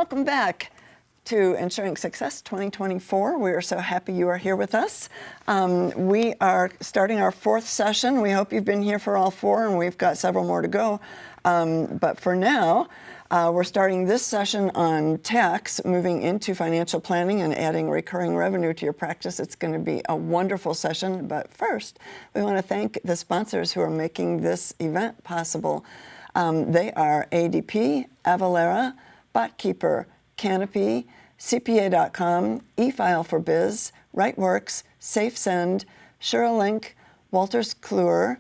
Welcome back to Ensuring Success 2024. We are so happy you are here with us. We are starting our fourth session. We hope you've been here for all four, and we've got several more to go. But for now, we're starting this session on tax, moving into financial planning and adding recurring revenue to your practice. It's going to be a wonderful session. But first, we want to thank the sponsors who are making this event possible. They are ADP, Avalara, BotKeeper, Canopy, CPA.com, eFile4Biz, WriteWorks, SafeSend, SureLink, Wolters Kluwer,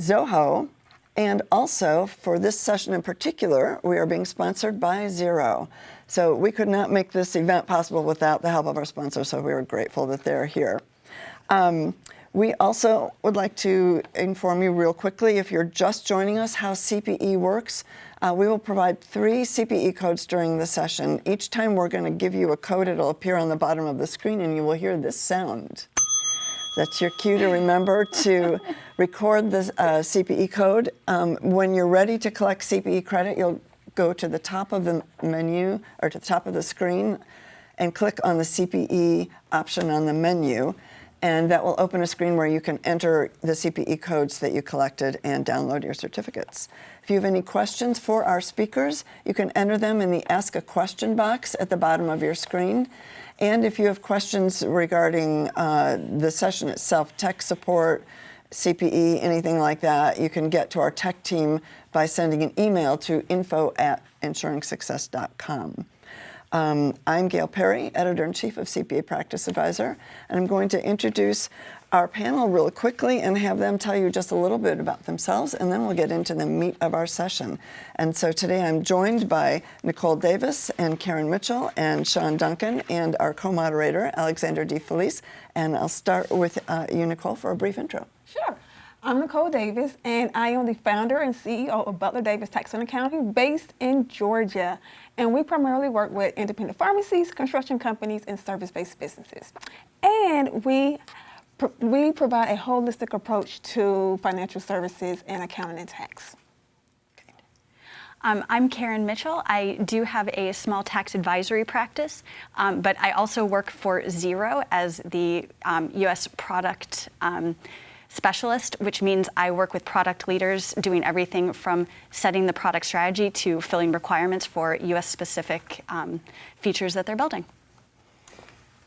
Zoho, and also for this session in particular, we are being sponsored by XERO. So we could not make this event possible without the help of our sponsors, so we are grateful that they're here. We also would like to inform you real quickly, if you're just joining us, how CPE works. We will provide 3 CPE codes during the session. Each time we're going to give you a code, it'll appear on the bottom of the screen and you will hear this sound. That's your cue to remember to record the CPE code. When you're ready to collect CPE credit, you'll go to the top of the menu or to the top of the screen and click on the CPE option on the menu. And that will open a screen where you can enter the CPE codes that you collected and download your certificates. If you have any questions for our speakers, you can enter them in the Ask a Question box at the bottom of your screen. And if you have questions regarding the session itself, tech support, CPE, anything like that, you can get to our tech team by sending an email to info@EnsuringSuccess.com. I'm Gail Perry, Editor-in-Chief of CPA Practice Advisor, and I'm going to introduce our panel really quickly and have them tell you just a little bit about themselves, and then we'll get into the meat of our session. And so today I'm joined by Nicole Davis and Karen Mitchell and Sean Duncan and our co-moderator, Alexander DeFelice. And I'll start with you, Nicole, for a brief intro. Sure. I'm Nicole Davis, and I am the founder and CEO of Butler Davis Tax and Accounting based in Georgia. And we primarily work with independent pharmacies, construction companies, and service-based businesses. And we provide a holistic approach to financial services and accounting and tax. I'm Karen Mitchell. I do have a small tax advisory practice, but I also work for XERO as the U.S. product specialist, which means I work with product leaders doing everything from setting the product strategy to filling requirements for U.S. specific features that they're building.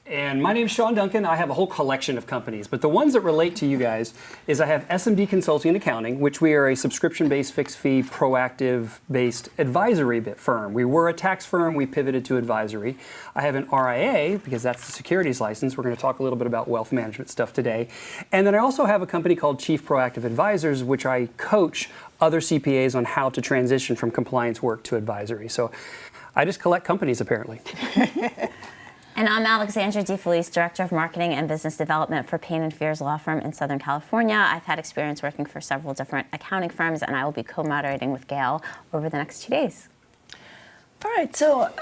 And my name is Sean Duncan. I have a whole collection of companies, but the ones that relate to you guys is I have SMD Consulting and Accounting, which we are a subscription-based, fixed-fee, proactive-based advisory firm. We were a tax firm. We pivoted to advisory. I have an RIA, because that's the securities license. We're going to talk a little bit about wealth management stuff today. And then I also have a company called Chief Proactive Advisors, which I coach other CPAs on how to transition from compliance work to advisory. So I just collect companies, apparently. And I'm Alexandra DeFelice, Director of Marketing and Business Development for Payne & Fears Law Firm in Southern California. I've had experience working for several different accounting firms, and I will be co-moderating with Gail over the next 2 days. All right, so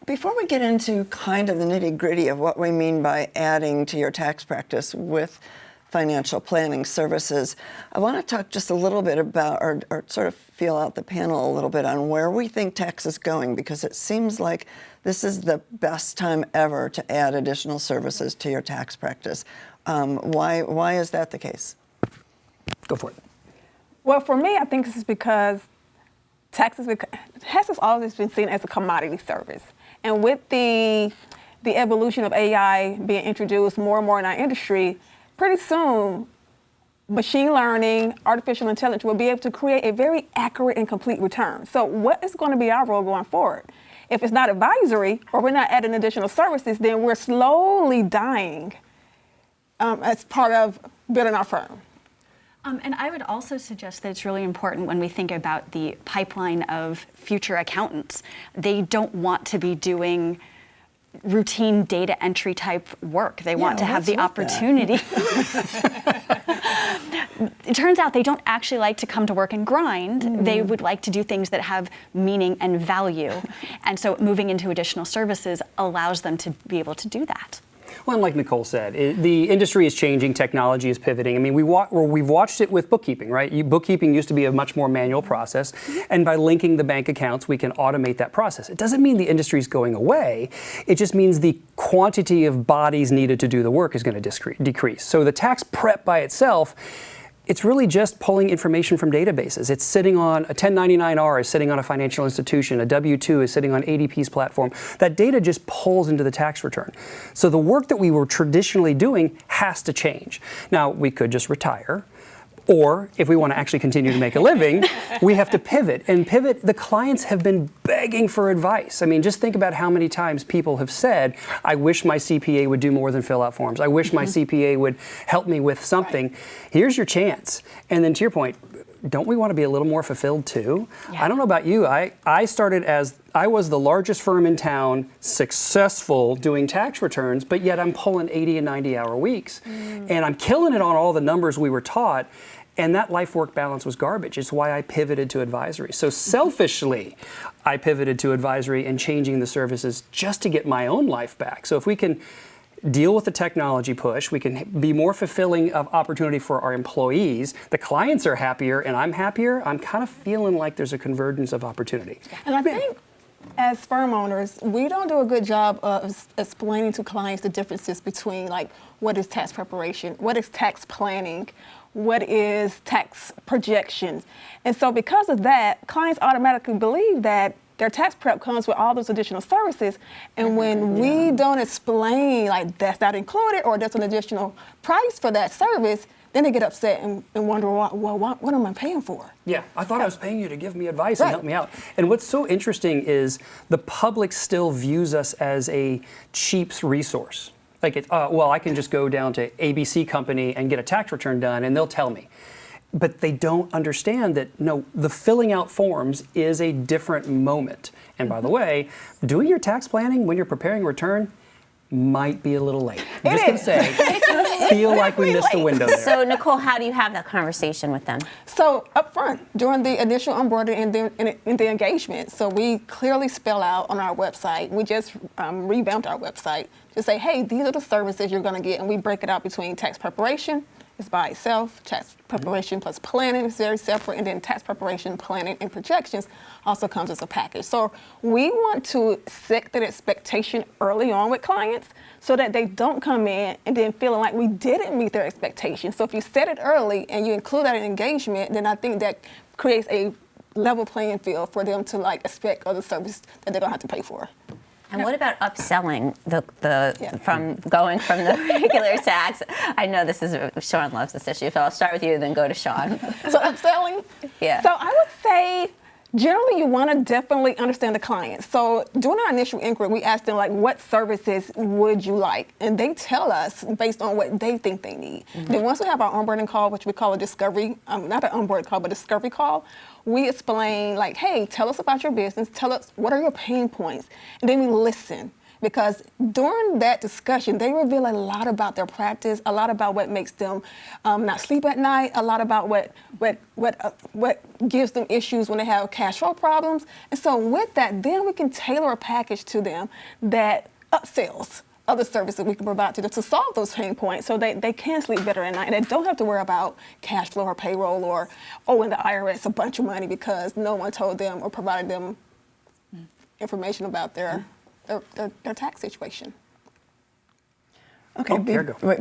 before we get into kind of the nitty-gritty of what we mean by adding to your tax practice with financial planning services, I want to talk just a little bit about, or sort of feel out the panel a little bit on where we think tax is going, because it seems like this is the best time ever to add additional services to your tax practice. Why is that the case? Go for it. Well, for me, I think this is because tax has always been seen as a commodity service. And with the evolution of AI being introduced more and more in our industry, pretty soon, machine learning, artificial intelligence will be able to create a very accurate and complete return. So what is going to be our role going forward? If it's not advisory or we're not adding additional services, then we're slowly dying as part of building our firm. And I would also suggest that it's really important when we think about the pipeline of future accountants. They don't want to be doing routine data entry type work. They want to have the opportunity. It turns out they don't actually like to come to work and grind. Mm-hmm. They would like to do things that have meaning and value. And so moving into additional services allows them to be able to do that. Well, and like Nicole said, the industry is changing, technology is pivoting. I mean, we've watched it with bookkeeping, right? Bookkeeping used to be a much more manual process, and by linking the bank accounts, we can automate that process. It doesn't mean the industry is going away. It just means the quantity of bodies needed to do the work is going to decrease. So the tax prep by itself, it's really just pulling information from databases. It's sitting on a 1099-R is sitting on a financial institution, a W-2 is sitting on ADP's platform. That data just pulls into the tax return. So the work that we were traditionally doing has to change. Now, we could just retire, or if we want to actually continue to make a living, we have to pivot. And pivot, the clients have been begging for advice. I mean, just think about how many times people have said, I wish my CPA would do more than fill out forms. I wish my CPA would help me with something. Here's your chance. And then to your point, don't we want to be a little more fulfilled too? Yeah. I don't know about you. I started as, I was the largest firm in town, successful doing tax returns, but yet I'm pulling 80 and 90-hour weeks. And I'm killing it on all the numbers we were taught. And that life-work balance was garbage. It's why I pivoted to advisory. So selfishly, I pivoted to advisory and changing the services just to get my own life back. So if we can deal with the technology push, we can be more fulfilling of opportunity for our employees, the clients are happier and I'm happier, I'm kind of feeling like there's a convergence of opportunity. And I think as firm owners, we don't do a good job of explaining to clients the differences between like what is tax preparation, what is tax planning, what is tax projections. And so because of that, clients automatically believe that their tax prep comes with all those additional services. And when we don't explain like that's not included or there's an additional price for that service, then they get upset and wonder, what am I paying for? Yeah, I thought I was paying you to give me advice and help me out. And what's so interesting is the public still views us as a cheap resource. Like, well, I can just go down to ABC Company and get a tax return done and they'll tell me. But they don't understand that, no, the filling out forms is a different moment. And by the way, doing your tax planning when you're preparing a return might be a little late. I'm just going to say, feel like we missed the window there. So, Nicole, how do you have that conversation with them? So, up front, during the initial onboarding and the engagement, so we clearly spell out on our website, we just revamped our website to say, hey, these are the services you're going to get, and we break it out between tax preparation, is by itself, tax preparation plus planning is very separate, and then tax preparation, planning, and projections also comes as a package. So we want to set that expectation early on with clients so that they don't come in and then feeling like we didn't meet their expectations. So if you set it early and you include that in engagement, then I think that creates a level playing field for them to like expect other services that they don't have to pay for. And what about upselling from going from the regular tax? I know Sean loves this issue, so I'll start with you, then go to Sean. So upselling? Yeah. So I would say generally you want to definitely understand the client. So during our initial inquiry, we asked them like, what services would you like? And they tell us based on what they think they need. Then once we have our onboarding call, which we call a discovery, not an onboarding call, but discovery call, we explain like, hey, tell us about your business, tell us what are your pain points, and then we listen. Because during that discussion, they reveal a lot about their practice, a lot about what makes them not sleep at night, a lot about what gives them issues when they have cash flow problems. And so with that, then we can tailor a package to them that upsells other services we can provide to them to solve those pain points so they can sleep better at night and they don't have to worry about cash flow or payroll or owing the IRS a bunch of money because no one told them or provided them information about their tax situation. Okay,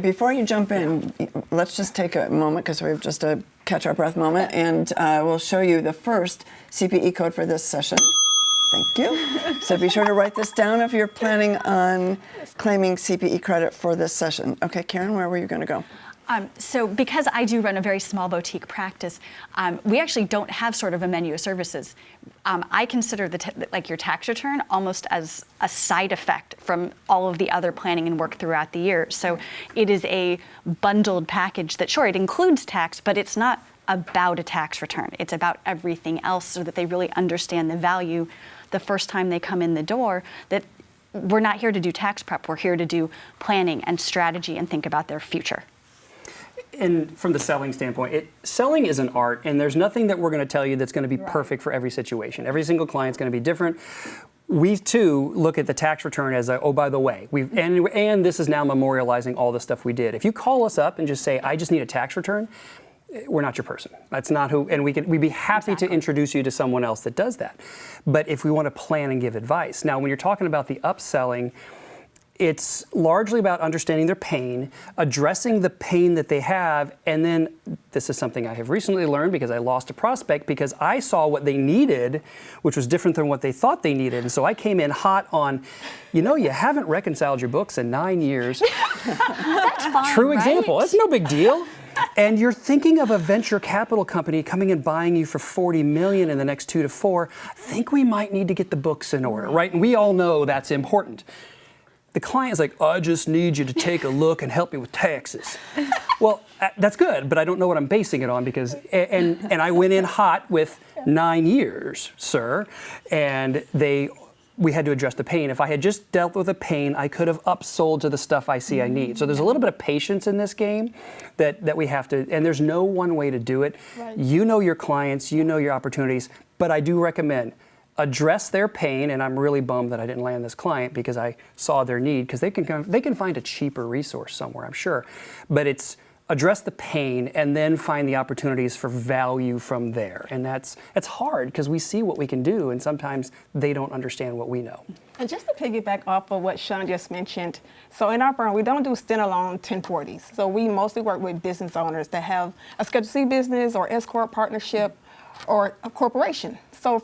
before you jump in, let's just take a moment because we have just a catch our breath moment, and we'll show you the first CPE code for this session. Thank you. So be sure to write this down if you're planning on claiming CPE credit for this session. Okay, Karen, where were you going to go? So because I do run a very small boutique practice, we actually don't have sort of a menu of services. I consider like your tax return almost as a side effect from all of the other planning and work throughout the year. So it is a bundled package that, sure, it includes tax, but it's not about a tax return. It's about everything else so that they really understand the value the first time they come in the door, that we're not here to do tax prep, we're here to do planning and strategy and think about their future. And from the selling standpoint, selling is an art, and there's nothing that we're going to tell you that's going to be perfect for every situation. Every single client's going to be different. we too look at the tax return as a, oh, by the way, and this is now memorializing all the stuff we did. If you call us up and just say, I just need a tax return, we're not your person. That's not who, and we'd be happy to introduce you to someone else that does that. But if we want to plan and give advice. Now, when you're talking about the upselling, it's largely about understanding their pain, addressing the pain that they have, and then this is something I have recently learned because I lost a prospect because I saw what they needed, which was different than what they thought they needed. And so I came in hot on, you haven't reconciled your books in 9 years. That's fine, True right? example. That's no big deal. And you're thinking of a venture capital company coming and buying you for $40 million in the next 2 to 4. I think we might need to get the books in order, right? And we all know that's important. The client's like, I just need you to take a look and help me with taxes. Well, that's good, but I don't know what I'm basing it on because, and I went in hot with 9 years, sir, and we had to address the pain. If I had just dealt with the pain, I could have upsold to the stuff I see I need. So there's a little bit of patience in this game that we have to, and there's no one way to do it. Right. You know your clients, you know your opportunities, but I do recommend address their pain, and I'm really bummed that I didn't land this client because I saw their need, because they can find a cheaper resource somewhere, I'm sure. But it's address the pain and then find the opportunities for value from there. And it's hard because we see what we can do, and sometimes they don't understand what we know. And just to piggyback off of what Sean just mentioned, so in our firm, we don't do standalone 1040s. So we mostly work with business owners that have a Schedule C business or S-Corp partnership or a corporation. So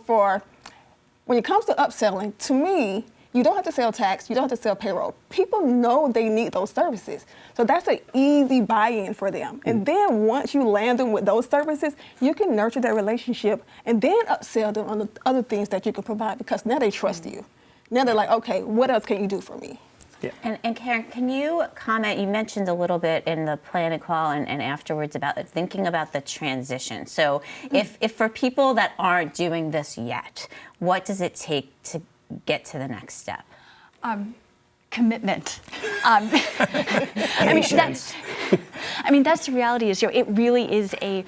when it comes to upselling, to me, you don't have to sell tax, you don't have to sell payroll. People know they need those services. So that's an easy buy-in for them. And then once you land them with those services, you can nurture that relationship and then upsell them on the other things that you can provide because now they trust you. Now they're like, okay, what else can you do for me? Yeah. And Karen, can you comment, you mentioned a little bit in the planning call and afterwards about thinking about the transition. So if for people that aren't doing this yet, what does it take to get to the next step? Commitment. That's the reality is, it really is a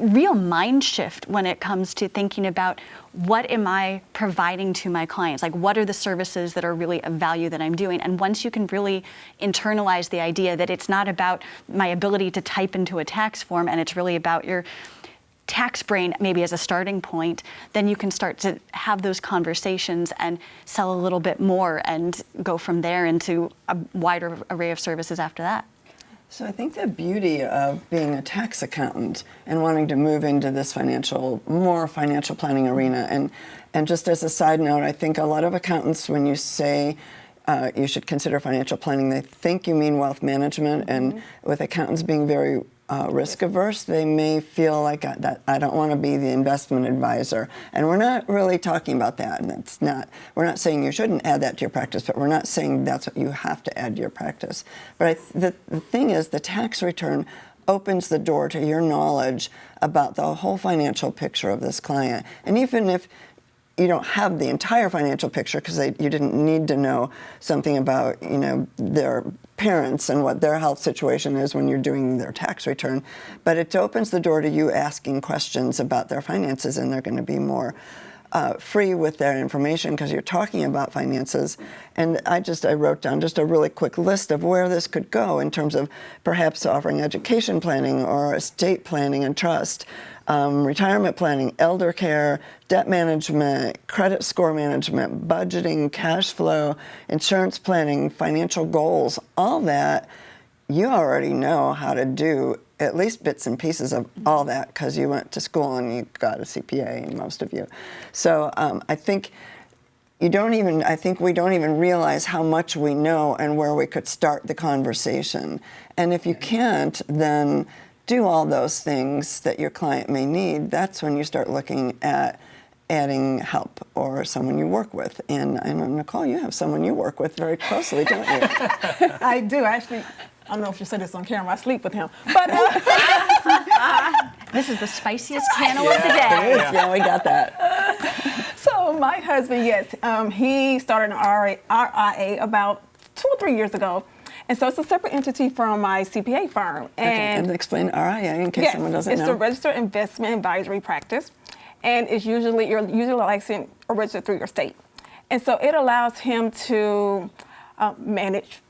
real mind shift when it comes to thinking about what am I providing to my clients? Like, what are the services that are really of value that I'm doing? And once you can really internalize the idea that it's not about my ability to type into a tax form and it's really about your tax brain maybe as a starting point, then you can start to have those conversations and sell a little bit more and go from there into a wider array of services after that. So I think the beauty of being a tax accountant and wanting to move into this more financial planning arena, and just as a side note, I think a lot of accountants, when you say you should consider financial planning, they think you mean wealth management, and with accountants being very risk averse, they may feel like that I don't want to be the investment advisor. And we're not really talking about that. And we're not saying you shouldn't add that to your practice, but we're not saying that's what you have to add to your practice. But the thing is, the tax return opens the door to your knowledge about the whole financial picture of this client. And even if you don't have the entire financial picture because you didn't need to know something about their parents and what their health situation is when you're doing their tax return, but it opens the door to you asking questions about their finances, and they're going to be more free with their information because you're talking about finances. And I wrote down just a really quick list of where this could go in terms of perhaps offering education planning or estate planning and trust, retirement planning, elder care, debt management, credit score management, budgeting, cash flow, insurance planning, financial goals, all that you already know how to do, at least bits and pieces of all that because you went to school and you got a CPA, most of you. So I think we don't even realize how much we know and where we could start the conversation. And if you can't, then do all those things that your client may need. That's when you start looking at adding help or someone you work with. And I know, Nicole, you have someone you work with very closely, don't you? I do, actually. I don't know if you said this on camera. I sleep with him. But this is the spiciest panel of the day. Yeah, we got that. So my husband, yes, he started an RIA about 2 or 3 years ago. And so it's a separate entity from my CPA firm. And explain RIA in case someone doesn't know. It's a registered investment advisory practice. And you're usually licensed or registered through your state. And so it allows him to manage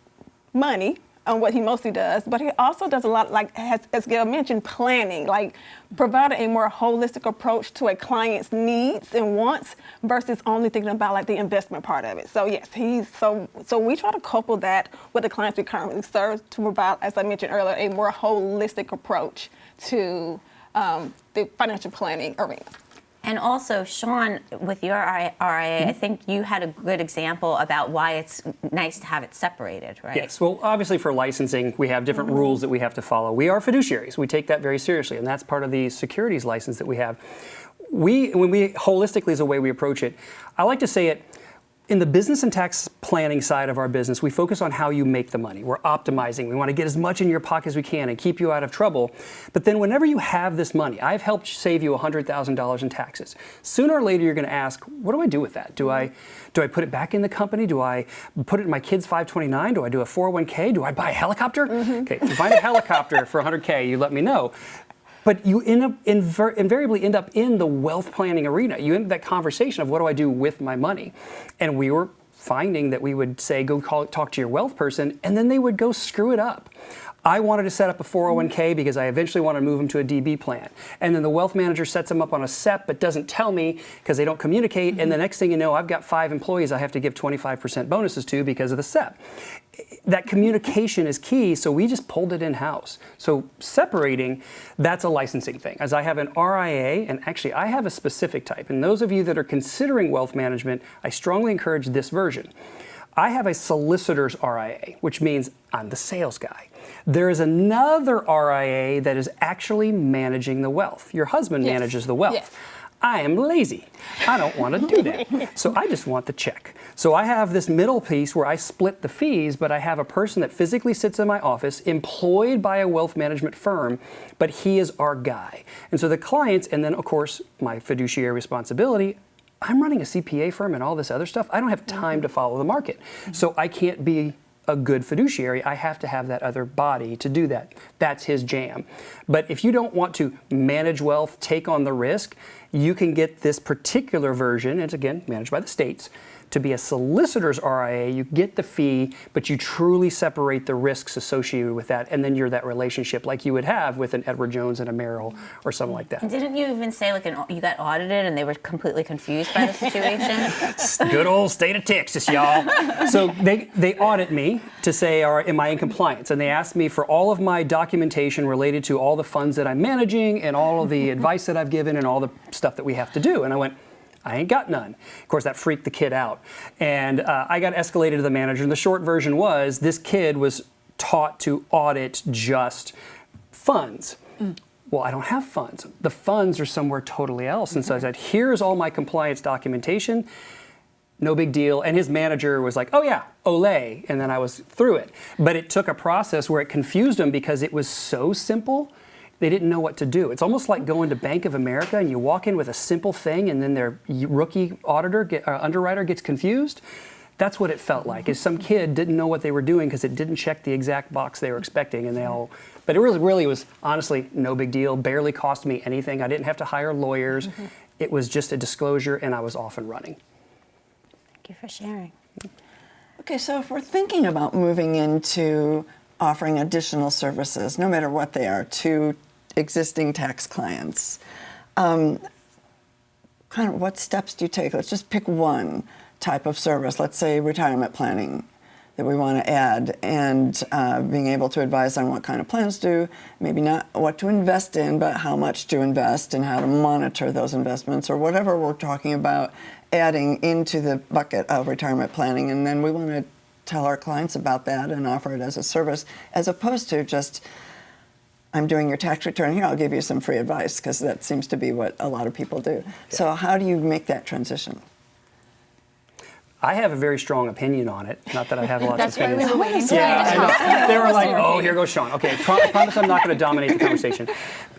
money on what he mostly does, but he also does a lot, like as Gail mentioned, planning, like providing a more holistic approach to a client's needs and wants versus only thinking about like the investment part of it. So yes, so we try to couple that with the clients we currently serve to provide, as I mentioned earlier, a more holistic approach to the financial planning arena. And also, Sean, with your RIA, I think you had a good example about why it's nice to have it separated, right? Yes. Well, obviously for licensing, we have different rules that we have to follow. We are fiduciaries. We take that very seriously, and that's part of the securities license that we have. When we holistically is the way we approach it, I like to say it, in the business and tax planning side of our business, we focus on how you make the money. We're optimizing. We want to get as much in your pocket as we can and keep you out of trouble. But then whenever you have this money, I've helped save you $100,000 in taxes. Sooner or later, you're going to ask, what do I do with that? Do I put it back in the company? Do I put it in my kid's 529? Do I do a 401k? Do I buy a helicopter? Okay, if you find a helicopter for $100K, you let me know. But you invariably end up in the wealth planning arena. You end up that conversation of what do I do with my money? And we were finding that we would say, go talk to your wealth person, and then they would go screw it up. I wanted to set up a 401k because I eventually want to move them to a DB plan. And then the wealth manager sets them up on a SEP but doesn't tell me because they don't communicate. And the next thing you know, I've got 5 employees I have to give 25% bonuses to because of the SEP. That communication is key, so we just pulled it in-house. So separating, that's a licensing thing. As I have an RIA, and actually I have a specific type. And those of you that are considering wealth management, I strongly encourage this version. I have a solicitor's RIA, which means I'm the sales guy. There is another RIA that is actually managing the wealth. Your husband manages the wealth. Yes. I am lazy. I don't want to do that. So I just want the check. So I have this middle piece where I split the fees, but I have a person that physically sits in my office, employed by a wealth management firm, but he is our guy. And so the clients, and then of course my fiduciary responsibility, I'm running a CPA firm and all this other stuff. I don't have time to follow the market. So I can't be a good fiduciary. I have to have that other body to do that. That's his jam. But if you don't want to manage wealth, take on the risk, you can get this particular version, it's again managed by the states, to be a solicitor's RIA. You get the fee, but you truly separate the risks associated with that, and then you're that relationship like you would have with an Edward Jones and a Merrill or something like that. And didn't you even say like you got audited and they were completely confused by the situation? Good old state of Texas, y'all. So they audit me to say, am I in compliance? And they asked me for all of my documentation related to all the funds that I'm managing and all of the advice that I've given and all the stuff that we have to do. And I went, I ain't got none. Of course, that freaked the kid out. And I got escalated to the manager. And the short version was this kid was taught to audit just funds. Well, I don't have funds. The funds are somewhere totally else. And so I said, here's all my compliance documentation. No big deal. And his manager was like, oh yeah, Olay. And then I was through it. But it took a process where it confused him because it was so simple. They didn't know what to do. It's almost like going to Bank of America and you walk in with a simple thing and then their rookie underwriter gets confused. That's what it felt like, is some kid didn't know what they were doing because it didn't check the exact box they were expecting. And but it really was honestly no big deal, barely cost me anything. I didn't have to hire lawyers. It was just a disclosure and I was off and running. Thank you for sharing. Okay, so if we're thinking about moving into offering additional services, no matter what they are, to existing tax clients, kind of what steps do you take? Let's just pick one type of service, let's say retirement planning that we want to add, and being able to advise on what kind of plans to do, maybe not what to invest in, but how much to invest and how to monitor those investments, or whatever we're talking about adding into the bucket of retirement planning. And then we want to tell our clients about that and offer it as a service, as opposed to just, I'm doing your tax return here, I'll give you some free advice, because that seems to be what a lot of people do. Yeah. So how do you make that transition? I have a very strong opinion on it. Not that I have lots of opinions. That's why we were waiting for I you to know. They were like, oh, here goes Sean. Okay, I promise I'm not going to dominate the conversation.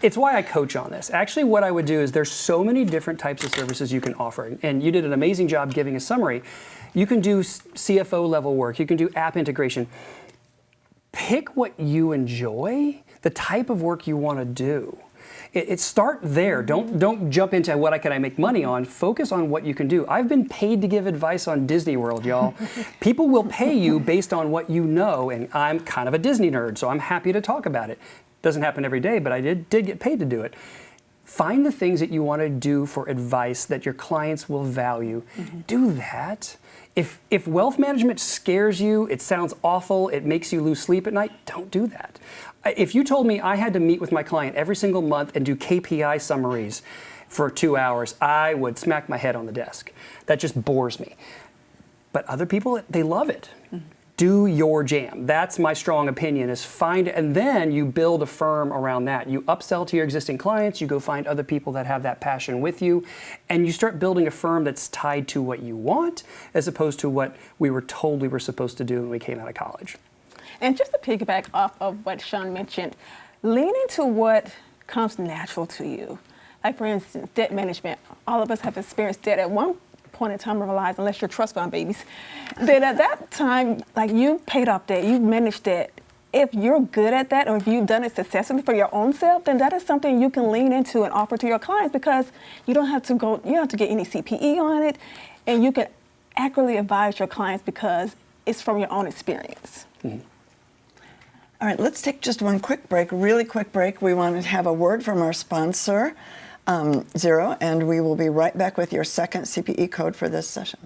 It's why I coach on this. Actually, what I would do is there's so many different types of services you can offer. And you did an amazing job giving a summary. You can do CFO level work. You can do app integration. Pick what you enjoy, the type of work you want to do. Start there. Don't jump into what can I make money on. Focus on what you can do. I've been paid to give advice on Disney World, y'all. People will pay you based on what you know, and I'm kind of a Disney nerd, so I'm happy to talk about it. Doesn't happen every day, but I did get paid to do it. Find the things that you want to do for advice that your clients will value. Do that. If wealth management scares you, it sounds awful, it makes you lose sleep at night, don't do that. If you told me I had to meet with my client every single month and do KPI summaries for 2 hours, I would smack my head on the desk. That just bores me. But other people, they love it. Do your jam. That's my strong opinion, is find, and then you build a firm around that. You upsell to your existing clients, you go find other people that have that passion with you, and you start building a firm that's tied to what you want, as opposed to what we were told we were supposed to do when we came out of college. And just to piggyback off of what Sean mentioned, lean into what comes natural to you. Like, for instance, debt management. All of us have experienced debt at one point in time of our lives, unless you're trust fund babies. Then at that time, like, you paid off debt, you've managed debt. If you're good at that, or if you've done it successfully for your own self, then that is something you can lean into and offer to your clients, because you don't have to get any CPE on it, and you can accurately advise your clients because it's from your own experience. All right, let's take just one quick break, really quick break. We want to have a word from our sponsor, XERO, and we will be right back with your second CPE code for this session.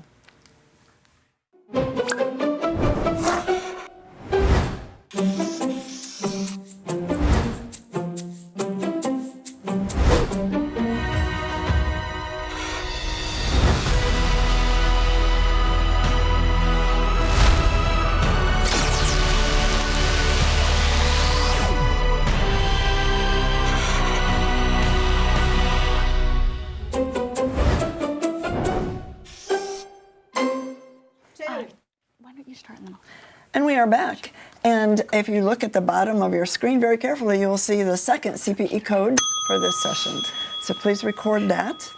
And we are back. And if you look at the bottom of your screen very carefully, you will see the second CPE code for this session. So please record that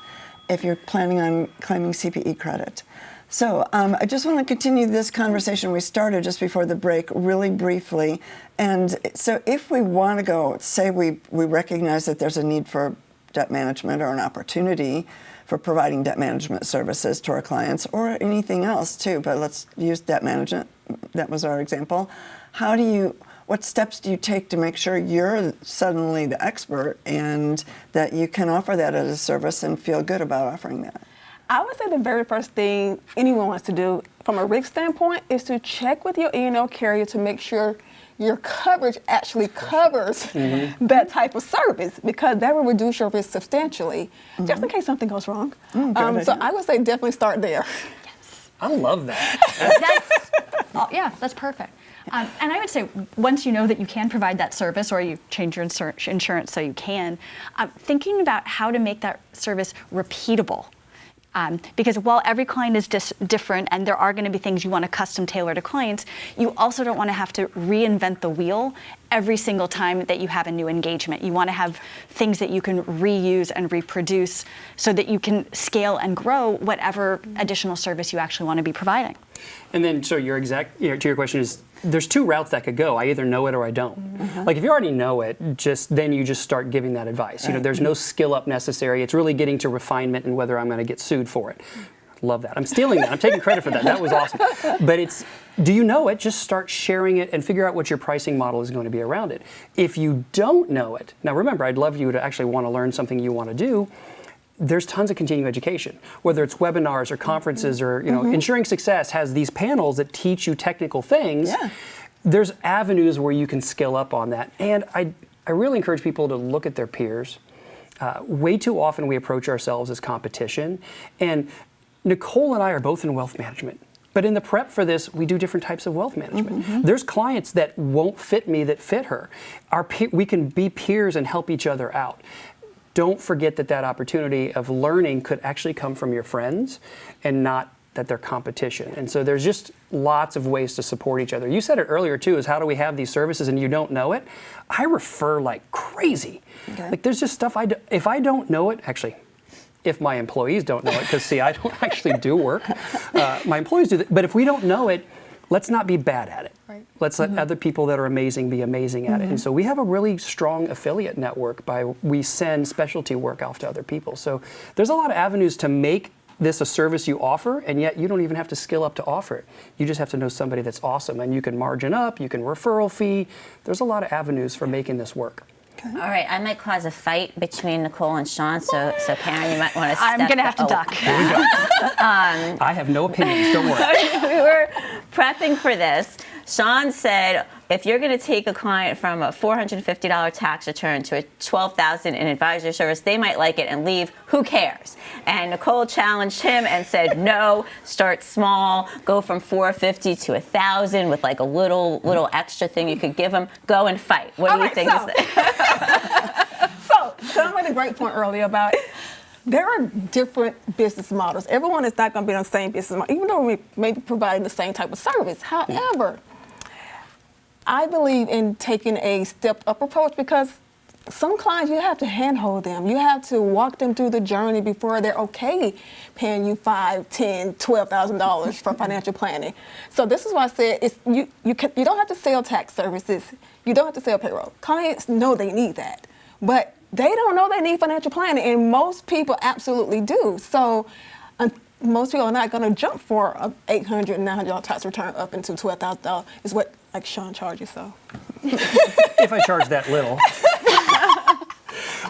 if you're planning on claiming CPE credit. So I just want to continue this conversation we started just before the break really briefly. And so if we want to go, say we recognize that there's a need for debt management or an opportunity for providing debt management services to our clients, or anything else too, but let's use debt management. That was our example. What steps do you take to make sure you're suddenly the expert and that you can offer that as a service and feel good about offering that? I would say the very first thing anyone wants to do from a risk standpoint is to check with your E&O carrier to make sure your coverage actually covers that type of service, because that will reduce your risk substantially, just in case something goes wrong. So I would say definitely start there. Yes. I love that. Yeah, that's perfect. And I would say once you know that you can provide that service, or you change your insurance so you can, thinking about how to make that service repeatable. Because while every client is different and there are going to be things you want to custom tailor to clients, you also don't want to have to reinvent the wheel every single time that you have a new engagement. You want to have things that you can reuse and reproduce so that you can scale and grow whatever additional service you actually want to be providing. And then, so to your question is, there's two routes that could go. I either know it or I don't. Like, if you already know it, then you just start giving that advice. You know, there's no skill up necessary. It's really getting to refinement and whether I'm going to get sued for it. Love that. I'm stealing that. I'm taking credit for that. That was awesome. But do you know it? Just start sharing it and figure out what your pricing model is going to be around it. If you don't know it, now remember, I'd love you to actually want to learn something you want to do. There's tons of continuing education, whether it's webinars or conferences or, Ensuring Success has these panels that teach you technical things. Yeah. There's avenues where you can skill up on that. And I really encourage people to look at their peers. Way too often we approach ourselves as competition. And Nicole and I are both in wealth management. But in the prep for this, we do different types of wealth management. There's clients that won't fit me that fit her. We can be peers and help each other out. Don't forget that opportunity of learning could actually come from your friends and not that they're competition. And so there's just lots of ways to support each other. You said it earlier too, is how do we have these services and you don't know it? I refer like crazy. Okay. Like, there's just stuff if I don't know it, actually, if my employees don't know it, because see, I don't actually do work. My employees do that. But if we don't know it, let's not be bad at it. Right. Let's let other people that are amazing be amazing at it. And so we have a really strong affiliate network we send specialty work off to other people. So there's a lot of avenues to make this a service you offer, and yet you don't even have to skill up to offer it. You just have to know somebody that's awesome, and you can margin up, you can referral fee. There's a lot of avenues for making this work. All right, I might cause a fight between Nicole and Sean, so Karen, you might want to step I'm going to have to duck. Here we go. I have no opinions, don't worry. We were prepping for this. Sean said, if you're going to take a client from a $450 tax return to a $12,000 in advisory service, they might like it and leave. Who cares? And Nicole challenged him and said, no, start small, go from $450 to $1,000 with like a little extra thing you could give them. Go and fight. What do you think? So Sean made a great point earlier about there are different business models. Everyone is not going to be on the same business model, even though we may be providing the same type of service. However, I believe in taking a step-up approach because some clients, you have to handhold them. You have to walk them through the journey before they're okay paying you $5,000, $10,000, $12,000 for financial planning. So this is why I said you don't have to sell tax services. You don't have to sell payroll. Clients know they need that, but they don't know they need financial planning, and most people absolutely do. So most people are not going to jump for an $800, $900 tax return up into $12,000 is what like Sean charges. So If I charge that little.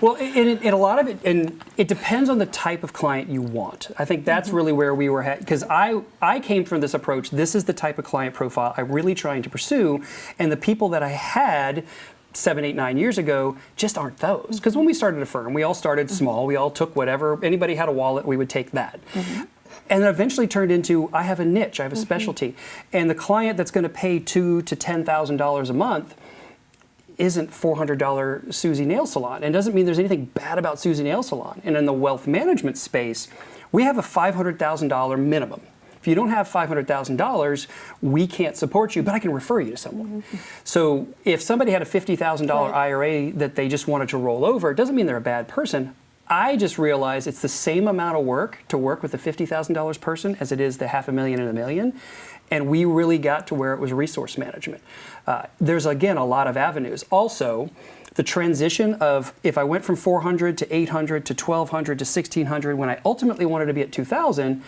Well, in a lot of it, and it depends on the type of client you want. I think that's really where we were at, because I came from this approach. This is the type of client profile I'm really trying to pursue, and the people that I had 7, 8, 9 years ago just aren't those. Because when we started a firm, we all started small. We all took whatever. Anybody had a wallet, we would take that. And then eventually turned into, I have a niche, I have a specialty. And the client that's going to pay $2,000 to $10,000 a month isn't $400 Susie Nail Salon. And doesn't mean there's anything bad about Susie Nail Salon. And in the wealth management space, we have a $500,000 minimum. If you don't have $500,000, we can't support you, but I can refer you to someone. So if somebody had a $50,000 IRA that they just wanted to roll over, it doesn't mean they're a bad person. I just realized it's the same amount of work to work with a $50,000 person as it is the $500,000 and $1 million. And we really got to where it was resource management. There's, again, a lot of avenues. Also, the transition of if I went from 400 to 800 to 1200 to 1600, when I ultimately wanted to be at 2000,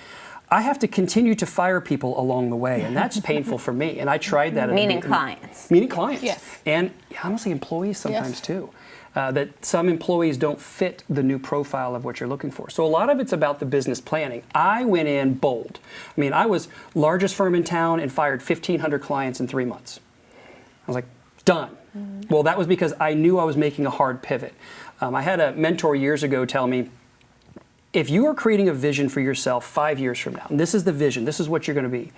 I have to continue to fire people along the way, and that's painful for me. And I tried that. Meaning clients. Meaning clients. Yes. And honestly, employees sometimes too. That some employees don't fit the new profile of what you're looking for. So a lot of it's about the business planning. I went in bold. I mean, I was largest firm in town and fired 1,500 clients in 3 months. I was like, done. Well, that was because I knew I was making a hard pivot. I had a mentor years ago tell me, if you are creating a vision for yourself 5 years from now, and this is the vision, this is what you're going to be,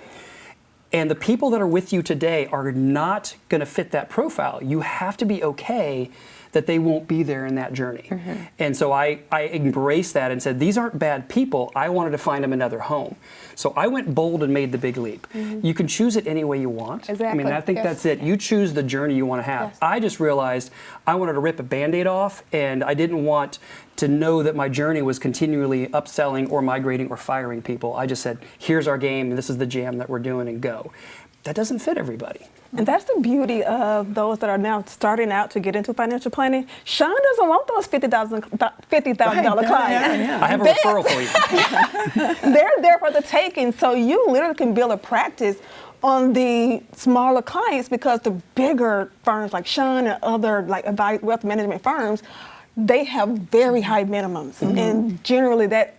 and the people that are with you today are not going to fit that profile, you have to be okay that they won't be there in that journey. And so I embraced that and said, these aren't bad people. I wanted to find them another home. So I went bold and made the big leap. You can choose it any way you want. Exactly. I mean, I think that's it. You choose the journey you want to have. I just realized I wanted to rip a Band-Aid off, and I didn't want to know that my journey was continually upselling or migrating or firing people. I just said, here's our game, and this is the jam that we're doing, and go. That doesn't fit everybody. And that's the beauty of those that are now starting out to get into financial planning. Sean doesn't want those $50,000 clients. I have a referral for you. They're there for the taking. So you literally can build a practice on the smaller clients, because the bigger firms like Sean and other like wealth management firms, they have very high minimums. And generally that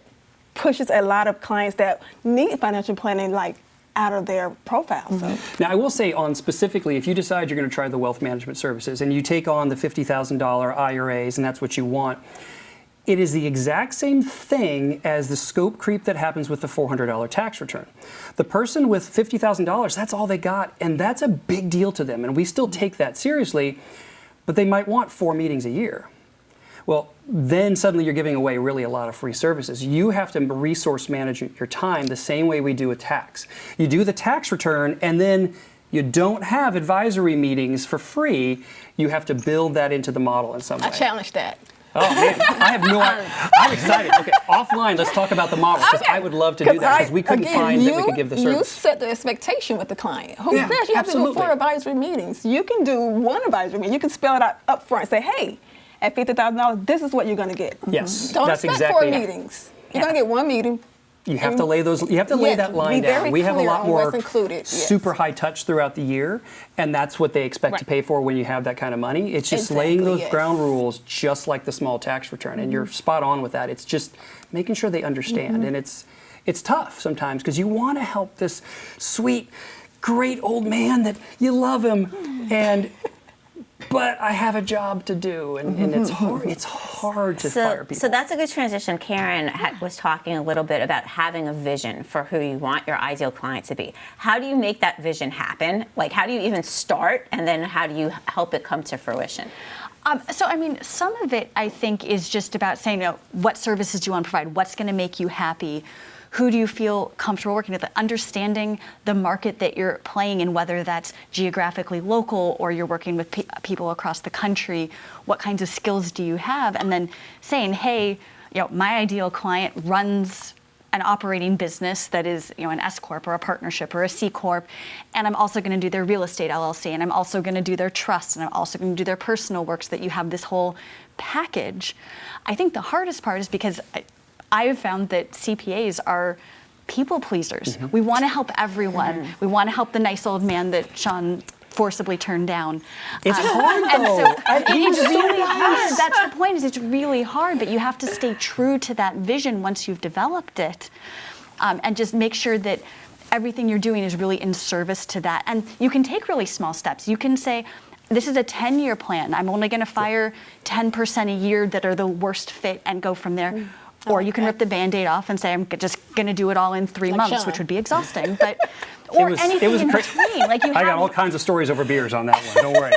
pushes a lot of clients that need financial planning like out of their profile. So. Now, I will say on specifically, if you decide you're going to try the wealth management services and you take on the $50,000 IRAs and that's what you want, it is the exact same thing as the scope creep that happens with the $400 tax return. The person with $50,000, that's all they got, and that's a big deal to them, and we still take that seriously, but they might want 4 meetings a year. Well, then suddenly you're giving away really a lot of free services. You have to resource manage your time the same way we do a tax. You do the tax return, and then you don't have advisory meetings for free. You have to build that into the model in some way. I challenge that. Oh man, I have no idea. I'm excited. Okay, offline, let's talk about the model because I would love to do that because we couldn't find that we could give the service. You set the expectation with the client. Who Yeah, says you have to do absolutely. 4 advisory meetings? You can do 1 advisory meeting. You can spell it out up front. Say, hey, at $50,000, this is what you're going to get. Yes, Don't that's expect exactly 4 it. meetings. You're going to get 1 meeting. You have to lay those. You have to lay Yes, that line be very down. We have a clear lot on more what's included, yes. super high touch throughout the year, and that's what they expect to pay for when you have that kind of money. It's just laying Exactly, those yes. ground rules, just like the small tax return. And you're spot on with that. It's just making sure they understand, and it's tough sometimes because you want to help this sweet, great old man that you love him, but I have a job to do, and it's hard. It's hard to fire people. So that's a good transition. Karen was talking a little bit about having a vision for who you want your ideal client to be. How do you make that vision happen? Like, how do you even start, and then how do you help it come to fruition? So, I mean, some of it, I think, is just about saying, what services do you want to provide? What's going to make you happy? Who do you feel comfortable working with? Understanding the market that you're playing in, whether that's geographically local or you're working with people across the country. What kinds of skills do you have? And then saying, hey, my ideal client runs an operating business that is, an S corp or a partnership or a C corp, and I'm also going to do their real estate LLC, and I'm also going to do their trust, and I'm also going to do their personal work, so that you have this whole package. I think the hardest part is because I have found that CPAs are people pleasers. We want to help everyone. We want to help the nice old man that Sean forcibly turned down. It's hard, and though. so It's it's really nice. hard. That's the point. Is it's really hard, but you have to stay true to that vision once you've developed it, and just make sure that everything you're doing is really in service to that. And you can take really small steps. You can say, this is a 10-year plan. I'm only going to fire 10% a year that are the worst fit, and go from there. Or you can rip the Band-Aid off and say, I'm just going to do it all in 3 months, Sean. which would be exhausting. But or anything in between. Like you I got have, all kinds of stories over beers on that one. Don't worry.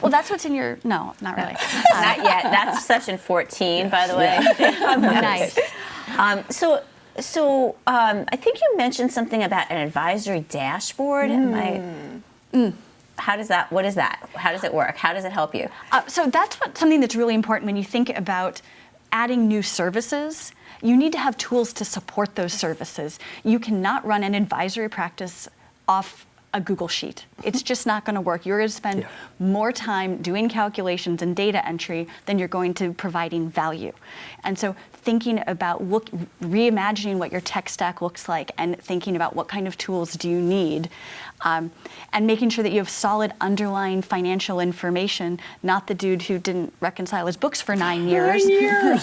well, that's what's in your. No, not really. Not yet. That's session 14, by the way. Nice. So I think you mentioned something about an advisory dashboard. How does that? What is that? How does it work? How does it help you? So that's something that's really important when you think about adding new services. You need to have tools to support those services. You cannot run an advisory practice off a Google sheet. It's just not going to work. You're going to spend more time doing calculations and data entry than you're going to providing value. And so thinking about reimagining what your tech stack looks like, and thinking about what kind of tools do you need, and making sure that you have solid underlying financial information, not the dude who didn't reconcile his books for 9 years. 9 years.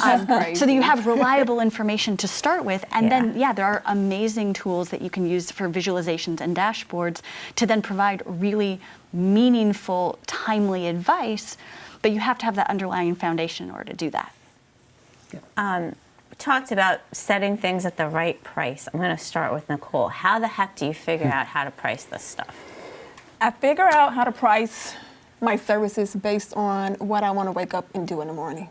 So that you have reliable information to start with. And then, there are amazing tools that you can use for visualizations and dashboards to then provide really meaningful, timely advice. But you have to have that underlying foundation in order to do that. We talked about setting things at the right price. I'm going to start with Nicole. How the heck do you figure out how to price this stuff? I figure out how to price my services based on what I want to wake up and do in the morning.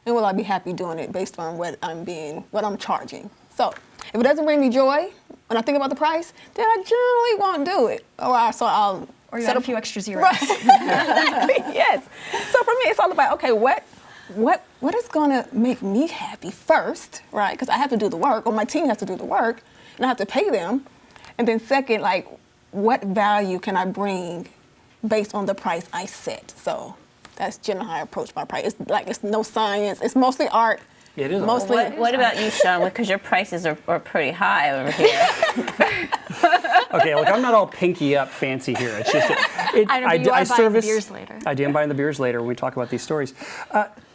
And will I be happy doing it based on what I'm charging. So if it doesn't bring me joy when I think about the price, then I generally won't do it. Or you set add a few extra zeros. Right. Exactly, yes. So for me, it's all about, okay, what is going to make me happy first, right? Because I have to do the work, or my team has to do the work, and I have to pay them. And then second, like, what value can I bring based on the price I set? So that's generally how I approach my price. It's no science. It's mostly art. It is mostly. What about you, Sean? Because your prices are pretty high over here. Okay, look, I'm not all pinky up fancy here. It's just I know, but you are buying the beers later. I am buying the beers later when we talk about these stories.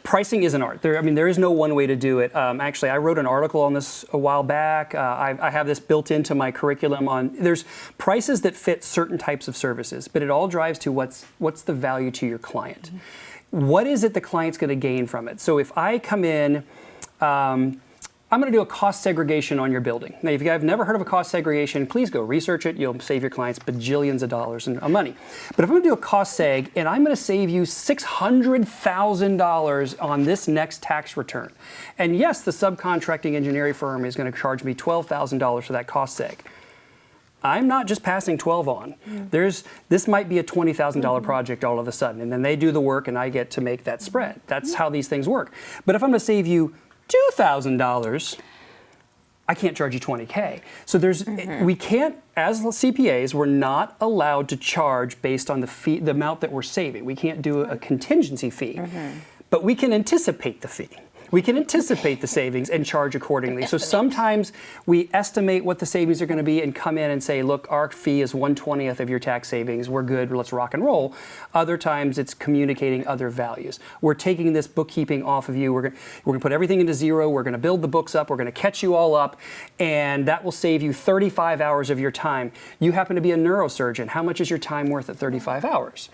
Pricing is an art. There is no one way to do it. Actually, I wrote an article on this a while back. I have this built into my curriculum. There's prices that fit certain types of services, but it all drives to what's the value to your client. What is it the client's going to gain from it? So if I come in, I'm going to do a cost segregation on your building. Now, if you have never heard of a cost segregation, please go research it. You'll save your clients bajillions of dollars of money. But if I'm going to do a cost seg and I'm going to save you $600,000 on this next tax return, and yes, the subcontracting engineering firm is going to charge me $12,000 for that cost seg. I'm not just passing 12 on. This might be a $20,000 project all of a sudden, and then they do the work and I get to make that spread. That's how these things work. But if I'm going to save you $2,000, I can't charge you $20K. So we can't, as CPAs, we're not allowed to charge based on the fee, the amount that we're saving. We can't do a contingency fee, but we can anticipate the fee. We can anticipate the savings and charge accordingly. So sometimes we estimate what the savings are going to be and come in and say, look, our fee is 1/20th of your tax savings. We're good. Let's rock and roll. Other times it's communicating other values. We're taking this bookkeeping off of you. We're going to put everything into Xero. We're going to build the books up. We're going to catch you all up. And that will save you 35 hours of your time. You happen to be a neurosurgeon. How much is your time worth at 35 hours?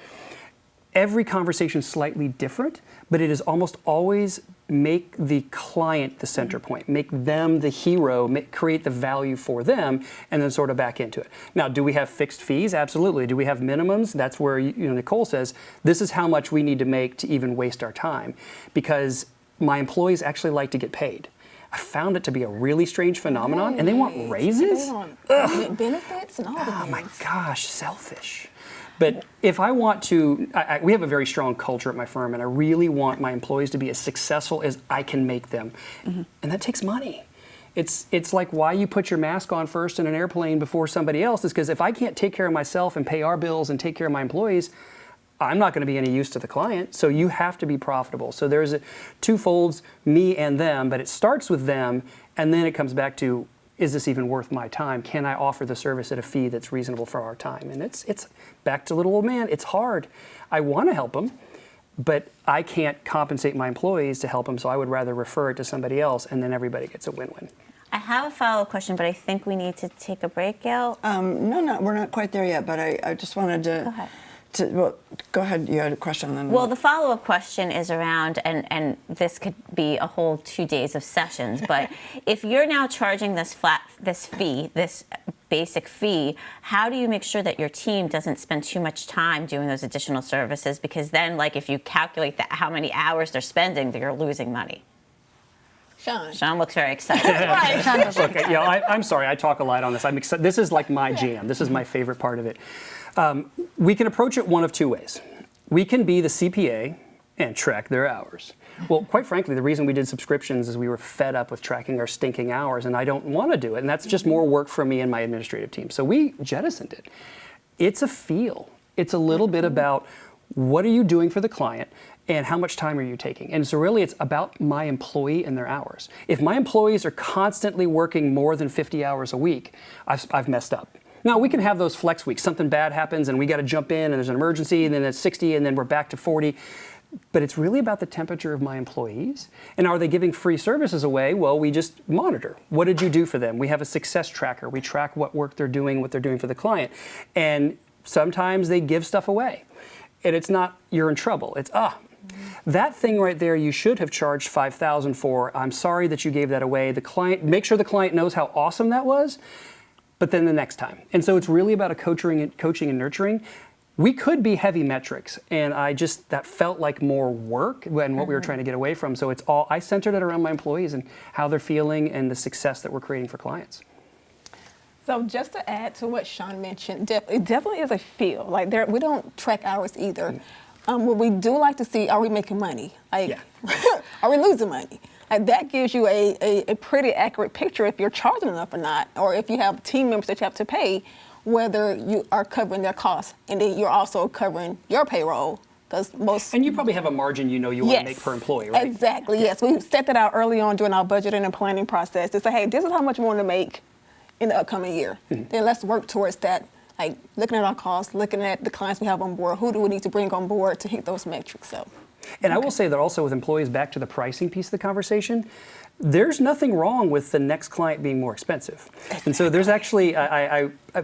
Every conversation is slightly different, but it is almost always make the client the center point, make them the hero, create the value for them, and then sort of back into it. Now, do we have fixed fees? Absolutely. Do we have minimums? That's where Nicole says, this is how much we need to make to even waste our time, because my employees actually like to get paid. I found it to be a really strange phenomenon, and they want raises? They want benefits and all the things. Oh my gosh, selfish. But if I want to, we have a very strong culture at my firm, and I really want my employees to be as successful as I can make them. And that takes money. It's like why you put your mask on first in an airplane before somebody else is because if I can't take care of myself and pay our bills and take care of my employees, I'm not going to be any use to the client. So you have to be profitable. So there's two folds, me and them, but it starts with them, and then it comes back to, is this even worth my time? Can I offer the service at a fee that's reasonable for our time? And it's back to little old man. It's hard. I want to help them, but I can't compensate my employees to help them, so I would rather refer it to somebody else, and then everybody gets a win-win. I have a follow-up question, but I think we need to take a break, Gail. No, we're not quite there yet, but I just wanted to... Go ahead. Go ahead. You had a question. Then Well, the follow-up question is around, and this could be a whole 2 days of sessions, but if you're now charging this basic fee, how do you make sure that your team doesn't spend too much time doing those additional services? Because then, like, if you calculate how many hours they're spending, you're losing money. Sean looks very excited. Look, I'm sorry. I talk a lot on this. I'm excited. This is like my jam. This is my favorite part of it. We can approach it one of two ways. We can be the CPA and track their hours. Well, quite frankly, the reason we did subscriptions is we were fed up with tracking our stinking hours, and I don't want to do it. And that's just more work for me and my administrative team. So we jettisoned it. It's a feel. It's a little bit about what are you doing for the client and how much time are you taking? And so really it's about my employee and their hours. If my employees are constantly working more than 50 hours a week, I've messed up. Now, we can have those flex weeks. Something bad happens and we got to jump in and there's an emergency and then it's 60 and then we're back to 40. But it's really about the temperature of my employees. And are they giving free services away? Well, we just monitor. What did you do for them? We have a success tracker. We track what work they're doing, what they're doing for the client. And sometimes they give stuff away. And it's not, you're in trouble. It's, that thing right there you should have charged $5,000 for. I'm sorry that you gave that away. The client, make sure the client knows how awesome that was. But then the next time. And so it's really about coaching and nurturing. We could be heavy metrics, and that felt like more work than what we were trying to get away from. So I centered it around my employees and how they're feeling and the success that we're creating for clients. So just to add to what Sean mentioned, it definitely is a feel. Like we don't track hours either. What we do like to see, are we making money? Are we losing money? That gives you a pretty accurate picture if you're charging enough or not, or if you have team members that you have to pay, whether you are covering their costs, and then you're also covering your payroll. And you probably have a margin you want to make per employee, right? Exactly, yes. We set that out early on during our budgeting and planning process to say, hey, this is how much we want to make in the upcoming year. Then let's work towards that, like looking at our costs, looking at the clients we have on board, who do we need to bring on board to hit those metrics. So. And I will say that also with employees, back to the pricing piece of the conversation, there's nothing wrong with the next client being more expensive. And so there's actually,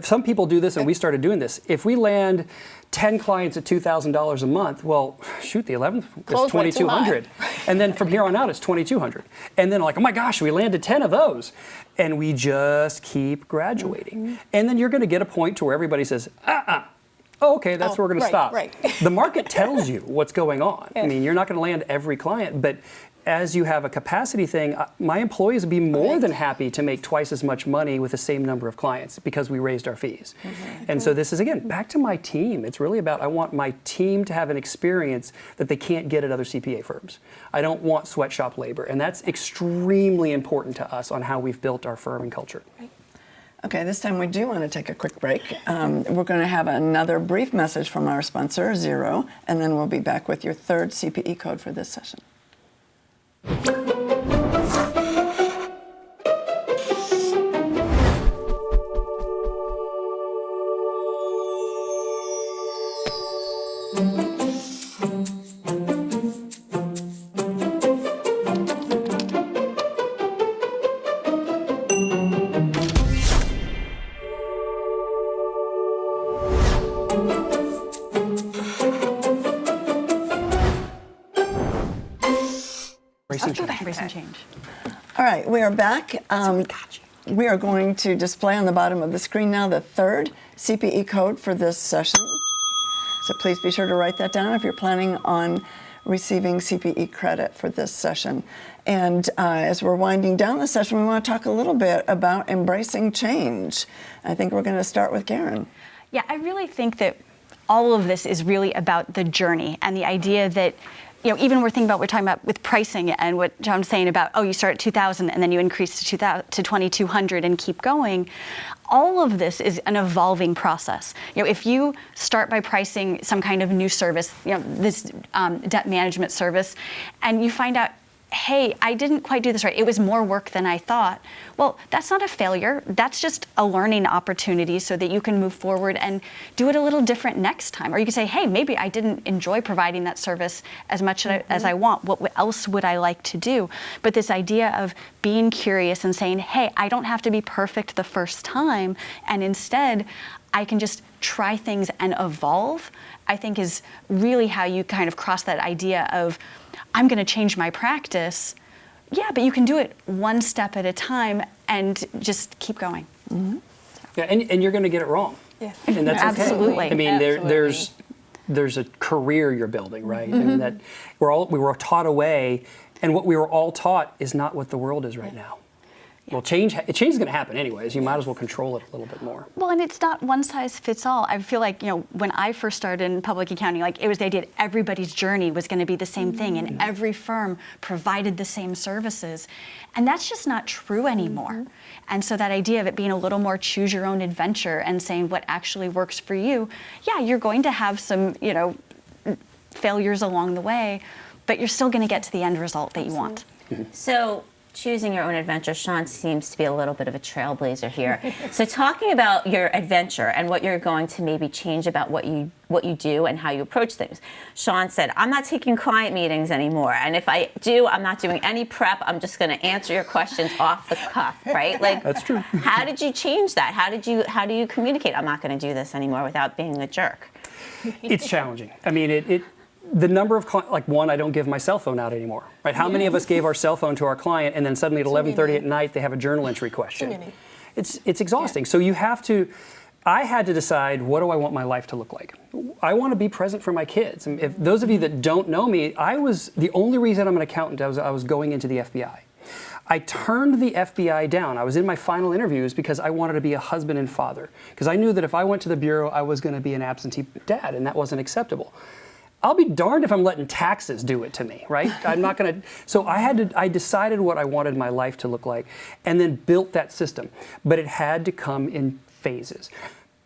some people do this and we started doing this. If we land 10 clients at $2,000 a month, well, shoot, the 11th is $2,200. And then from here on out, it's $2,200. And then like, oh my gosh, we landed 10 of those. And we just keep graduating. And then you're going to get a point to where everybody says, oh, okay, that's where we're going to stop. Right. The market tells you what's going on. Yes. I mean, you're not going to land every client, but as you have a capacity thing, my employees would be more than happy to make twice as much money with the same number of clients because we raised our fees. And so this is, again, back to my team. It's really about, I want my team to have an experience that they can't get at other CPA firms. I don't want sweatshop labor. And that's extremely important to us on how we've built our firm and culture. Okay, this time we do want to take a quick break. We're going to have another brief message from our sponsor, XERO, and then we'll be back with your third CPE code for this session. Embrace and change. All right, we are back. We are going to display on the bottom of the screen now the third CPE code for this session. So please be sure to write that down if you're planning on receiving CPE credit for this session. And as we're winding down the session, we want to talk a little bit about embracing change. I think we're going to start with Karen. Yeah, I really think that all of this is really about the journey and the idea that, you know, even we're talking about with pricing and what John's saying about, oh, you start at 2,000 and then you increase to 2,200 and keep going. All of this is an evolving process. You know, if you start by pricing some kind of new service, you know, this debt management service, and you find out, hey, I didn't quite do this right. It was more work than I thought. Well, that's not a failure. That's just a learning opportunity so that you can move forward and do it a little different next time. Or you can say, hey, maybe I didn't enjoy providing that service as much as I want. What else would I like to do? But this idea of being curious and saying, hey, I don't have to be perfect the first time, and instead, I can just try things and evolve, I think is really how you kind of cross that idea of, I'm going to change my practice. Yeah, but you can do it one step at a time and just keep going. Mm-hmm. Yeah, and you're going to get it wrong. Yes. And that's Absolutely. okay. I mean, there's a career you're building, right? Mm-hmm. And that we were taught away, and what we were all taught is not what the world is right now. Well, change is going to happen anyways. You might as well control it a little bit more. Well, and it's not one size fits all. I feel like, you know, when I first started in public accounting, like it was the idea that everybody's journey was going to be the same thing, and every firm provided the same services, and that's just not true anymore. And so that idea of it being a little more choose your own adventure and saying what actually works for you, yeah, you're going to have some, you know, failures along the way, but you're still going to get to the end result that you want. So, choosing your own adventure, Sean seems to be a little bit of a trailblazer here. So talking about your adventure and what you're going to maybe change about what you do and how you approach things. Sean said, I'm not taking client meetings anymore. And if I do, I'm not doing any prep. I'm just going to answer your questions off the cuff, right? Like, that's true. How did you change that? How do you communicate? I'm not going to do this anymore without being a jerk. It's challenging. I mean, the number of like I don't give my cell phone out anymore, right? How many of us gave our cell phone to our client and then suddenly at 11:30 at night they have a journal entry question? It's exhausting. So you have to. I had to decide, what do I want my life to look like? I want to be present for my kids. And if those of you that don't know me, the only reason I'm an accountant, I was going into the FBI. I turned the FBI down. I was in my final interviews because I wanted to be a husband and father. Because I knew that if I went to the bureau, I was going to be an absentee dad, and that wasn't acceptable. I'll be darned if I'm letting taxes do it to me, right? I'm not going to. So I decided what I wanted my life to look like and then built that system. But it had to come in phases.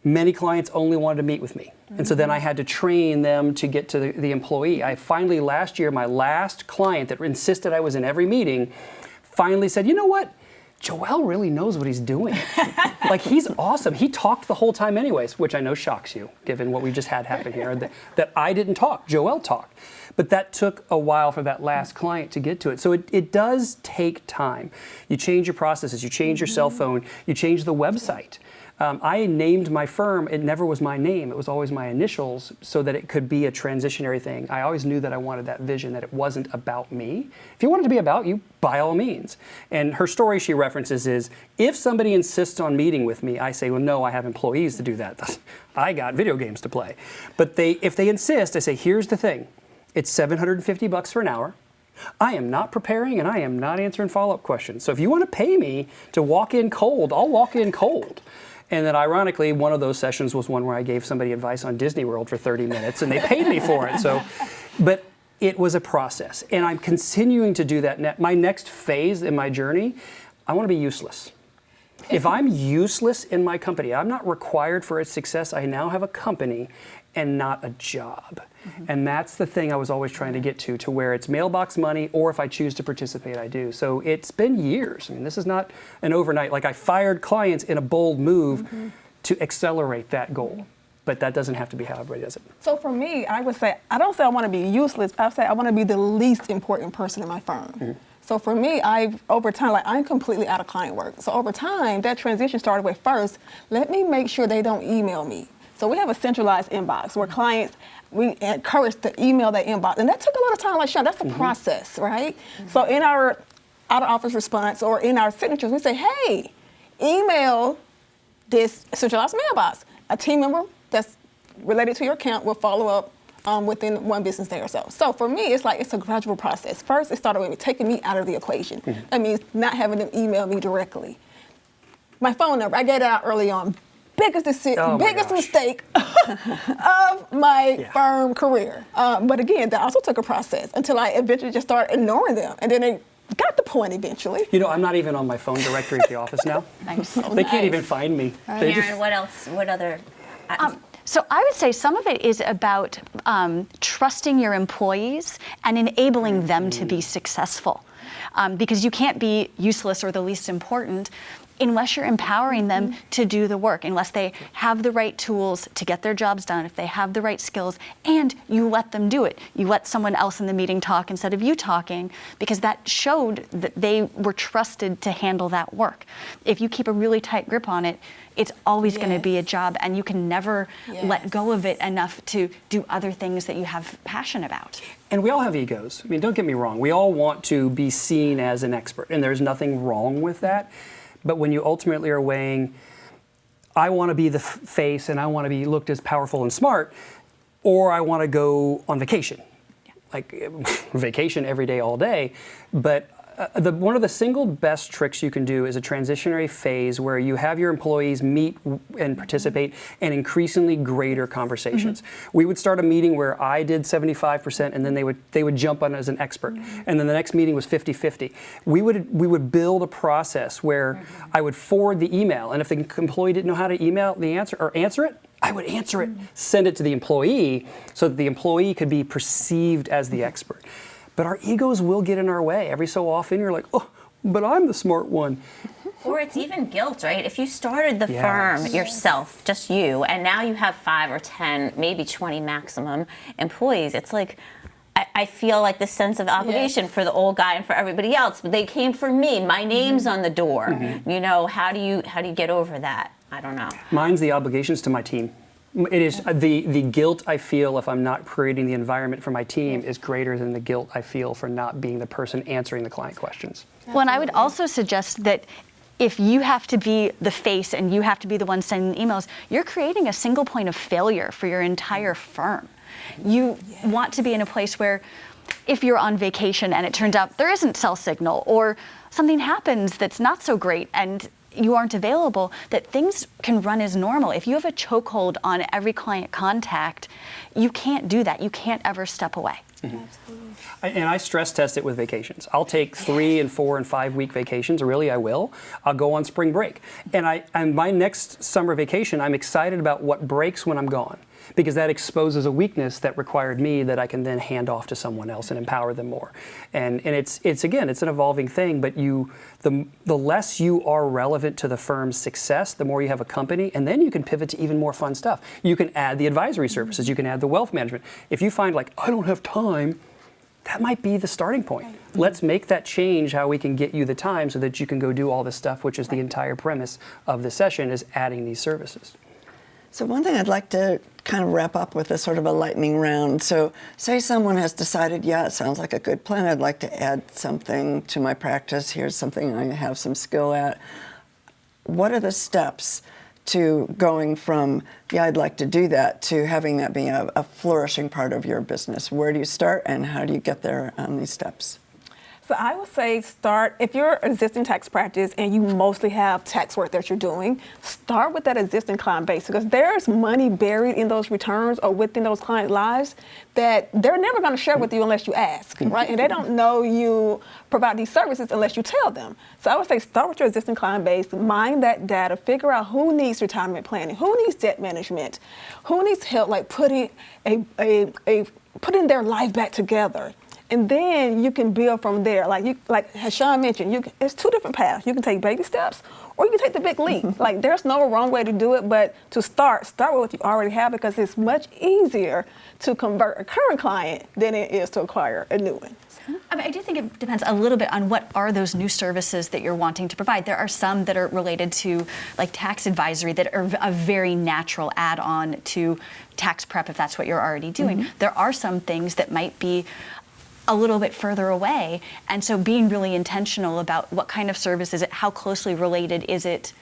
Many clients only wanted to meet with me. And so then I had to train them to get to the employee. I finally, last year, my last client that insisted I was in every meeting finally said, you know what? Joel really knows what he's doing. Like, he's awesome. He talked the whole time anyways, which I know shocks you, given what we just had happen here, that I didn't talk, Joel talked. But that took a while for that last client to get to it. So it does take time. You change your processes, you change your cell phone, you change the website. I named my firm, it never was my name, it was always my initials, so that it could be a transitionary thing. I always knew that I wanted that vision, that it wasn't about me. If you want it to be about you, by all means. And her story she references is, if somebody insists on meeting with me, I say, well, no, I have employees to do that. I got video games to play. But if they insist, I say, here's the thing. It's $750 for an hour. I am not preparing and I am not answering follow-up questions. So if you want to pay me to walk in cold, I'll walk in cold. And then ironically, one of those sessions was one where I gave somebody advice on Disney World for 30 minutes and they paid me for it. So, but it was a process. And I'm continuing to do that. My next phase in my journey, I want to be useless. If I'm useless in my company, I'm not required for its success. I now have a company and not a job. And that's the thing I was always trying to get to where it's mailbox money, or if I choose to participate, I do. So it's been years. I mean, this is not an overnight, like I fired clients in a bold move to accelerate that goal. But that doesn't have to be how everybody does it. So for me, I would say, I don't say I want to be useless. I say I want to be the least important person in my firm. So for me, over time, like I'm completely out of client work. So over time, that transition started with first, let me make sure they don't email me. So we have a centralized inbox where clients, we encourage to email that inbox. And that took a lot of time, like Sean, that's a process, right? So in our out-of-office response or in our signatures, we say, hey, email this centralized mailbox. A team member that's related to your account will follow up within one business day or so. So for me, it's like it's a gradual process. First, it started with me taking me out of the equation. That means not having them email me directly. My phone number, I gave it out early on. Biggest mistake of my firm career. But again, that also took a process until I eventually just started ignoring them. And then they got the point eventually. You know, I'm not even on my phone directory at the office now. Nice. They can't even find me. Aaron, what else? What other? So I would say some of it is about trusting your employees and enabling them to be successful. Because you can't be useless or the least important unless you're empowering them to do the work, unless they have the right tools to get their jobs done, if they have the right skills, and you let them do it. You let someone else in the meeting talk instead of you talking, because that showed that they were trusted to handle that work. If you keep a really tight grip on it, it's always going to be a job, and you can never let go of it enough to do other things that you have passion about. And we all have egos. I mean, don't get me wrong. We all want to be seen as an expert, and there's nothing wrong with that. But when you ultimately are weighing, I want to be the face and I want to be looked as powerful and smart, or I want to go on vacation. Like vacation every day, all day. But one of the single best tricks you can do is a transitionary phase where you have your employees meet and participate in increasingly greater conversations. We would start a meeting where I did 75% and then they would jump on as an expert. And then the next meeting was 50-50. We would build a process where I would forward the email, and if the employee didn't know how to email the answer or answer it, I would answer it, send it to the employee so that the employee could be perceived as the expert. But our egos will get in our way. Every so often, you're like, oh, but I'm the smart one. Or it's even guilt, right? If you started the firm yourself, just you, and now you have 5 or 10, maybe 20 maximum employees, it's like, I feel like this sense of obligation for the old guy and for everybody else. But they came for me. My name's on the door. You know, how do you get over that? I don't know. Mine's the obligations to my team. It is the guilt I feel if I'm not creating the environment for my team is greater than the guilt I feel for not being the person answering the client questions. Well, and I would also suggest that if you have to be the face and you have to be the one sending emails, you're creating a single point of failure for your entire firm. You want to be in a place where if you're on vacation and it turns out there isn't cell signal or something happens that's not so great and you aren't available, that things can run as normal. If you have a chokehold on every client contact, you can't do that. You can't ever step away. And I stress test it with vacations. I'll take 3 and 4 and 5 week vacations. Really, I will. I'll go on spring break. And my next summer vacation, I'm excited about what breaks when I'm gone, because that exposes a weakness that required me that I can then hand off to someone else and empower them more. And it's again, it's an evolving thing, but the less you are relevant to the firm's success, the more you have a company, and then you can pivot to even more fun stuff. You can add the advisory services, you can add the wealth management. If you find like, I don't have time, that might be the starting point. Let's make that change how we can get you the time so that you can go do all this stuff, which is the entire premise of the session, is adding these services. So one thing I'd like to kind of wrap up with is sort of a lightning round. So say someone has decided, yeah, it sounds like a good plan. I'd like to add something to my practice. Here's something I have some skill at. What are the steps to going from, yeah, I'd like to do that, to having that being a flourishing part of your business? Where do you start and how do you get there on these steps? So I would say start, if you're an existing tax practice and you mostly have tax work that you're doing, start with that existing client base, because there's money buried in those returns or within those client lives that they're never going to share with you unless you ask, right? And they don't know you provide these services unless you tell them. So I would say start with your existing client base, mine that data, figure out who needs retirement planning, who needs debt management, who needs help like putting putting their life back together. And then you can build from there. Like as Sean mentioned, it's two different paths. You can take baby steps, or you can take the big leap. Like there's no wrong way to do it, but to start with what you already have, because it's much easier to convert a current client than it is to acquire a new one. I mean, I do think it depends a little bit on what are those new services that you're wanting to provide. There are some that are related to like tax advisory that are a very natural add-on to tax prep if that's what you're already doing. There are some things that might be a little bit further away, and so being really intentional about what kind of service is it, how closely related is it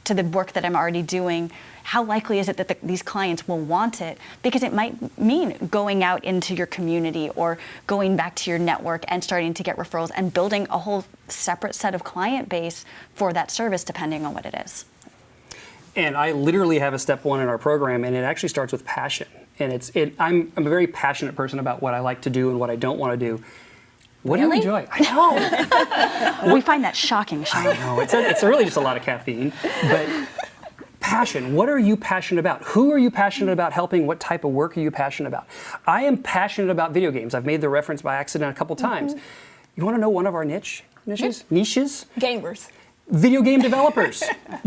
to the work that I'm already doing, how likely is it that these clients will want it, because it might mean going out into your community or going back to your network and starting to get referrals and building a whole separate set of client base for that service depending on what it is. And I literally have a step one in our program, and it actually starts with passion. And I'm a very passionate person about what I like to do and what I don't want to do. What do you enjoy? I know. We find that shocking, Sean. I know. It's really just a lot of caffeine. But passion. What are you passionate about? Who are you passionate about helping? What type of work are you passionate about? I am passionate about video games. I've made the reference by accident a couple times. You want to know one of our niches? Gamers. Video game developers.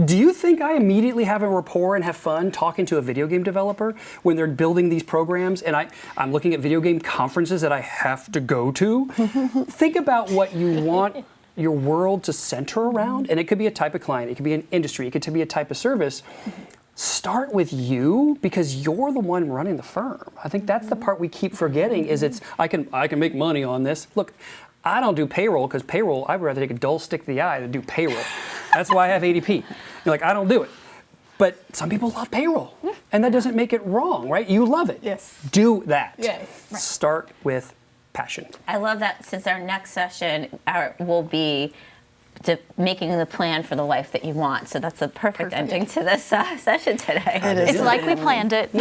Do you think I immediately have a rapport and have fun talking to a video game developer when they're building these programs and I'm looking at video game conferences that I have to go to? Think about what you want your world to center around, and it could be a type of client, it could be an industry, it could be a type of service. Start with you, because you're the one running the firm. I think that's the part we keep forgetting is I can make money on this. Look, I don't do payroll because payroll, I'd rather take a dull stick to the eye to do payroll. That's why I have ADP. You're like, I don't do it. But some people love payroll, and that doesn't make it wrong, right? You love it. Yes. Do that. Yes. Right. Start with passion. I love that, since our next session will be making the plan for the life that you want. So that's a perfect ending to this session today. It's like we planned it.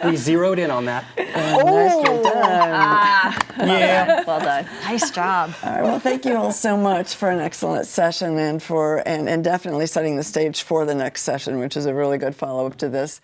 We zeroed in on that. Nicely done. Yeah. Well done. Nice job. All right, well, thank you all so much for an excellent session and definitely setting the stage for the next session, which is a really good follow-up to this.